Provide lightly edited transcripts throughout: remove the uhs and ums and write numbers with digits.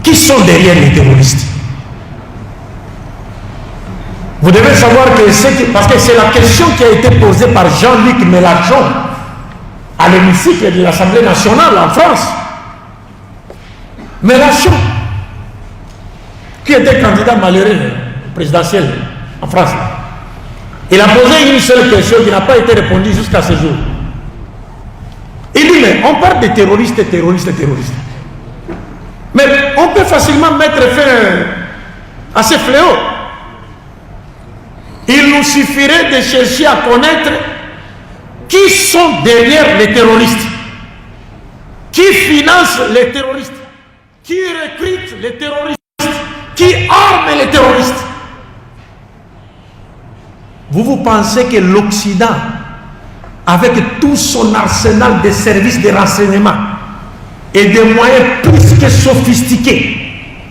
Qui sont derrière les terroristes? Vous devez savoir que parce que c'est la question qui a été posée par Jean-Luc Mélenchon à l'hémicycle de l'Assemblée nationale en France. Mélenchon, qui était candidat malheureux présidentiel en France, il a posé une seule question qui n'a pas été répondue jusqu'à ce jour. Il dit, mais on parle de terroristes, mais on peut facilement mettre fin à ces fléaux. Il nous suffirait de chercher à connaître qui sont derrière les terroristes, qui financent les terroristes, qui recrutent les terroristes, qui arment les terroristes. Vous pensez que l'Occident, avec tout son arsenal de services de renseignement et des moyens plus que sophistiqués,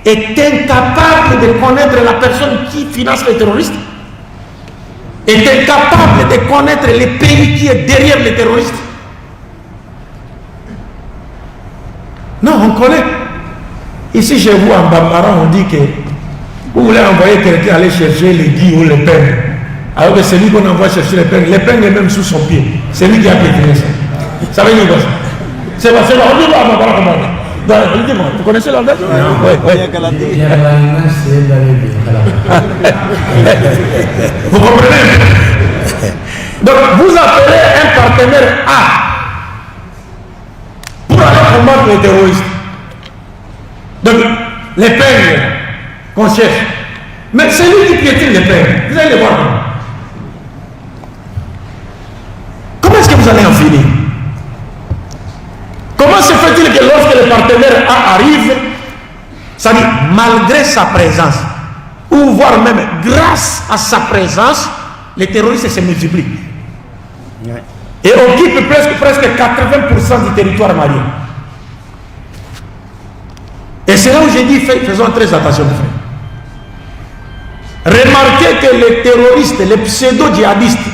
est incapable de connaître la personne qui finance les terroristes? Est incapable de connaître le pays qui est derrière les terroristes? Non, on connaît. Ici chez vous en Bambara, on dit que vous voulez envoyer quelqu'un aller chercher les Guy ou les peines. Alors que c'est lui qu'on envoie chercher les peines est même sous son pied. C'est lui qui a préféré ça. Ça veut dire quoi ça? C'est pas ça. On dit pas à Bambara comment? Vous connaissez l'ordre? Non. Vous comprenez? Donc vous appelez un partenaire A pour aller combattre les terroristes. Donc les peines qu'on cherche. Mais c'est lui qui piétine les peines. Vous allez le voir. Comment est-ce que vous allez en finir? Comment se fait-il que lorsque le partenaire A arrive, ça dit malgré sa présence, ou voire même grâce à sa présence, les terroristes se multiplient et occupent presque 80% du territoire malien. Et c'est là où j'ai dit, faisons très attention, frère. Remarquez que les terroristes, les pseudo-djihadistes,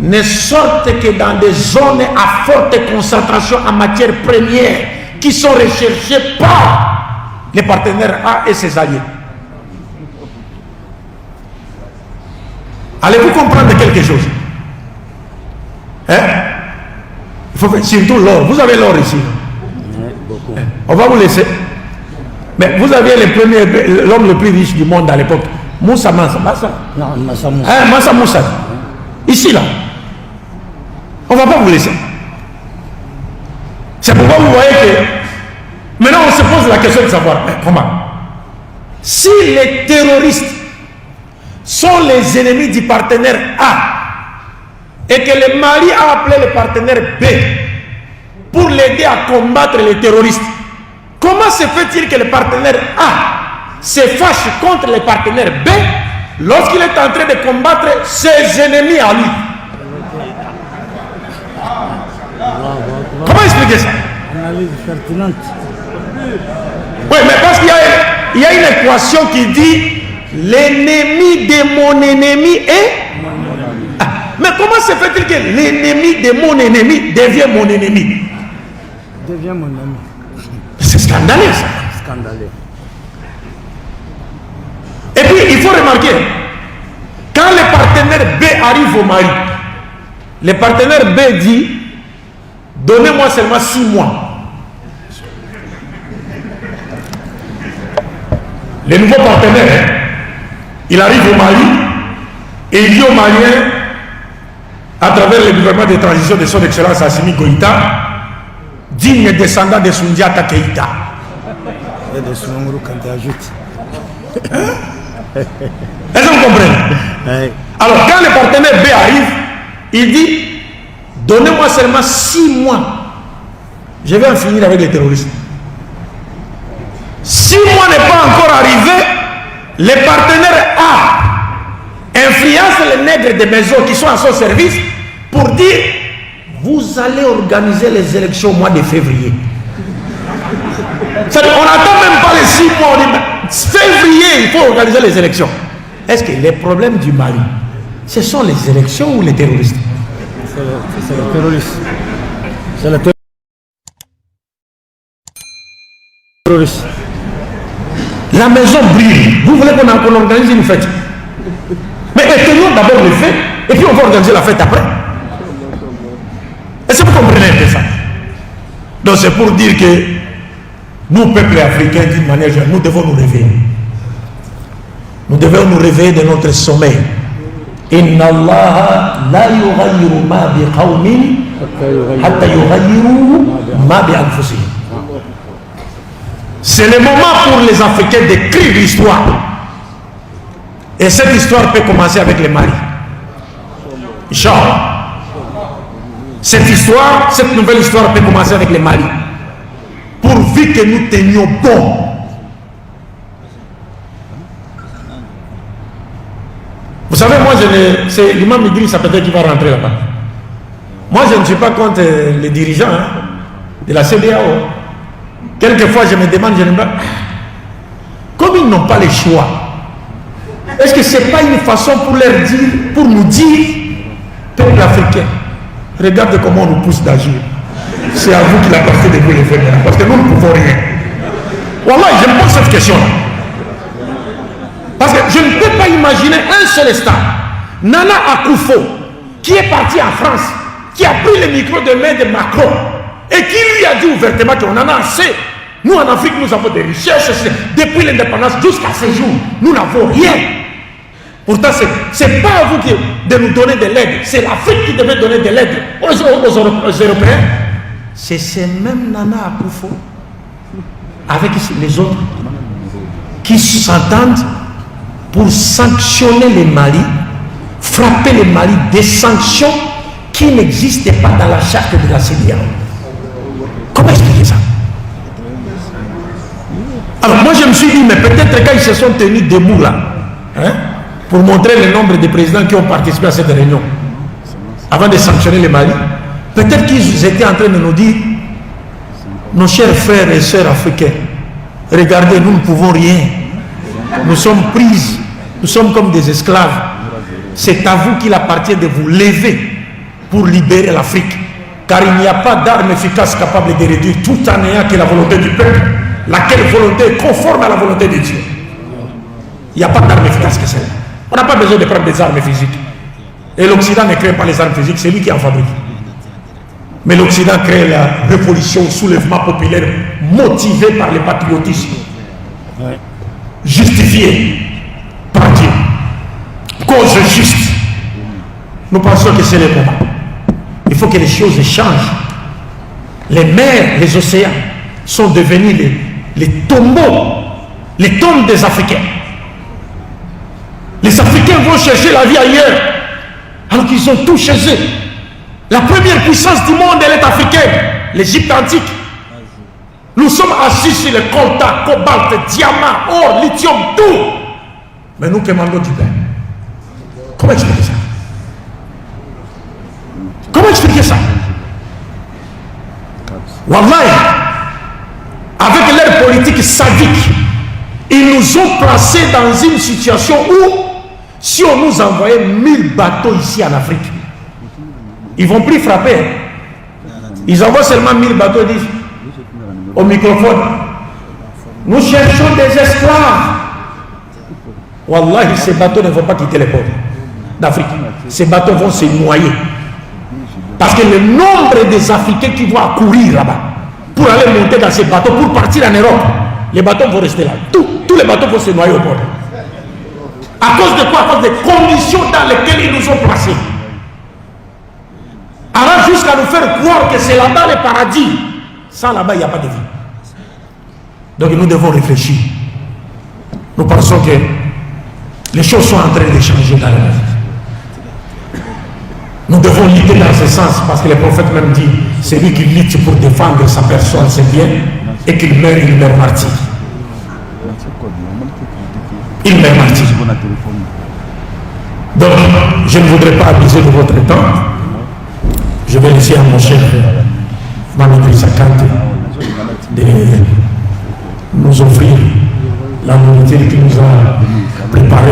ne sortent que dans des zones à forte concentration en matière première qui sont recherchées par les partenaires A et ses alliés. Allez-vous comprendre quelque chose? Hein? Il faut faire, surtout l'or. Vous avez l'or ici. On va vous laisser. Mais vous aviez l'homme le plus riche du monde à l'époque. Moussa Massa. Non, Massa Moussa. Hein, Massa Moussa. Ici, là. On ne va pas vous laisser. C'est pourquoi vous voyez que maintenant on se pose la question de savoir, comment? Si les terroristes sont les ennemis du partenaire A et que le Mali a appelé le partenaire B pour l'aider à combattre les terroristes, comment se fait-il que le partenaire A se fâche contre le partenaire B lorsqu'il est en train de combattre ses ennemis à lui? Comment expliquer ça? Analyse pertinente. Oui, mais parce qu'il y a une équation qui dit l'ennemi de mon ennemi est... Ah, mais comment se fait-il que l'ennemi de mon ennemi devient mon ennemi? Devient mon ami. C'est scandaleux ça. Scandaleux. Et puis il faut remarquer, quand le partenaire B arrive au Mali, le partenaire B dit donnez-moi seulement 6 mois. Le nouveau partenaire, il arrive au Mali et il dit aux Maliens, à travers le gouvernement de transition de son excellence Assimi Goïta, digne descendant de Sundiata Keïta. Et de Soumangou quand tu ajoutes. Est-ce que vous comprenez? Alors quand le partenaire B arrive, il dit donnez-moi seulement 6 mois. Je vais en finir avec les terroristes. 6 mois n'est pas encore arrivé. Les partenaires A influencent les nègres des maisons qui sont à son service pour dire vous allez organiser les élections au mois de février. On n'attend même pas les 6 mois. On dit, février, il faut organiser les élections. Est-ce que les problèmes du Mali, ce sont les élections ou les terroristes? C'est le terroriste. C'est le terroriste. La maison brûle. Vous voulez qu'on organise une fête? Mais éteignons d'abord le feu, et puis on va organiser la fête après. Est-ce que vous comprenez un peu ça? Donc c'est pour dire que nous, peuple africain, d'une manière générale, nous devons nous réveiller. Nous devons nous réveiller de notre sommeil. Inna Allah la yughayyiru ma bi qawmin hatta yughayyiru ma bi anfusihim. C'est le moment pour les Africains d'écrire l'histoire. Et cette histoire peut commencer avec les Mali. Inch'Allah. Cette histoire, cette nouvelle histoire peut commencer avec les Mali. Pourvu que nous tenions bon. Vous savez, moi, c'est l'imam Idriss peut-être qui va rentrer là-bas. Moi, je ne suis pas contre les dirigeants de la CEDEAO. Quelquefois, je me demande, comme ils n'ont pas le choix, est-ce que ce n'est pas une façon pour leur dire, pour nous dire, peuple africain, regardez comment on nous pousse d'agir. C'est à vous qu'il appartient de vous le faire, parce que nous ne pouvons rien. Wallah, je me pose cette question-là. Parce que je ne peux pas imaginer un seul instant. Nana Akufo, qui est parti en France, qui a pris le micro de main de Macron, et qui lui a dit ouvertement qu'on en a assez. Nous en Afrique, nous avons des richesses. Depuis l'indépendance jusqu'à ce jour, nous n'avons rien. Pourtant, ce n'est pas à vous de nous donner de l'aide. C'est l'Afrique qui devait donner de l'aide aux Européens. C'est ces mêmes Nana Akufo, avec les autres, qui s'entendent pour sanctionner les Mali, frapper les Mali des sanctions qui n'existaient pas dans la charte de la CEDEAO. Comment expliquer ça? Alors moi je me suis dit, mais peut-être quand ils se sont tenus debout là, pour montrer le nombre de présidents qui ont participé à cette réunion, avant de sanctionner les Mali, peut-être qu'ils étaient en train de nous dire, nos chers frères et sœurs africains, regardez, nous ne pouvons rien. Nous sommes prises, nous sommes comme des esclaves. C'est à vous qu'il appartient de vous lever pour libérer l'Afrique. Car il n'y a pas d'arme efficace capable de réduire tout en ayant que la volonté du peuple, laquelle volonté est conforme à la volonté de Dieu. Il n'y a pas d'arme efficace que celle-là. On n'a pas besoin de prendre des armes physiques. Et l'Occident ne crée pas les armes physiques, c'est lui qui en fabrique. Mais l'Occident crée la révolution, le soulèvement populaire motivé par le patriotisme. Justifié par Dieu. Cause juste. Nous pensons que c'est le moment. Il faut que les choses changent. Les mers, les océans sont devenus les tombeaux, les tombes des Africains. Les Africains vont chercher la vie ailleurs, alors qu'ils ont tout chez eux. La première puissance du monde, elle est africaine, l'Égypte antique. Nous sommes assis sur le coltan, cobalt, diamant, or, lithium, tout. Mais nous commandons du pain. Comment expliquer ça? Comment expliquer ça? Wallahi, avec leur politique sadique, ils nous ont placés dans une situation où, si on nous envoyait 1000 bateaux ici en Afrique, ils ne vont plus frapper. Ils envoient seulement 1000 bateaux, ils disent au microphone, nous cherchons des esclaves. Wallahi, ces bateaux ne vont pas quitter les ports d'Afrique. Ces bateaux vont se noyer. Parce que le nombre des Africains qui vont accourir là-bas pour aller monter dans ces bateaux, pour partir en Europe, les bateaux vont rester là. Tous les bateaux vont se noyer au port. À cause de quoi? À cause des conditions dans lesquelles ils nous ont placés. Alors jusqu'à nous faire croire que c'est là-bas le paradis. Sans là-bas, il n'y a pas de vie. Donc nous devons réfléchir. Nous pensons que les choses sont en train de changer dans le monde. Nous devons lutter dans ce sens parce que le prophète même dit, celui qui lutte pour défendre sa personne, c'est bien, et qu'il meurt, il meurt martyr. Il meurt martyr. Donc, je ne voudrais pas abuser de votre temps. Je vais laisser à mon cher Mamadi Sakante de nous offrir la nourriture qu'il nous a préparée.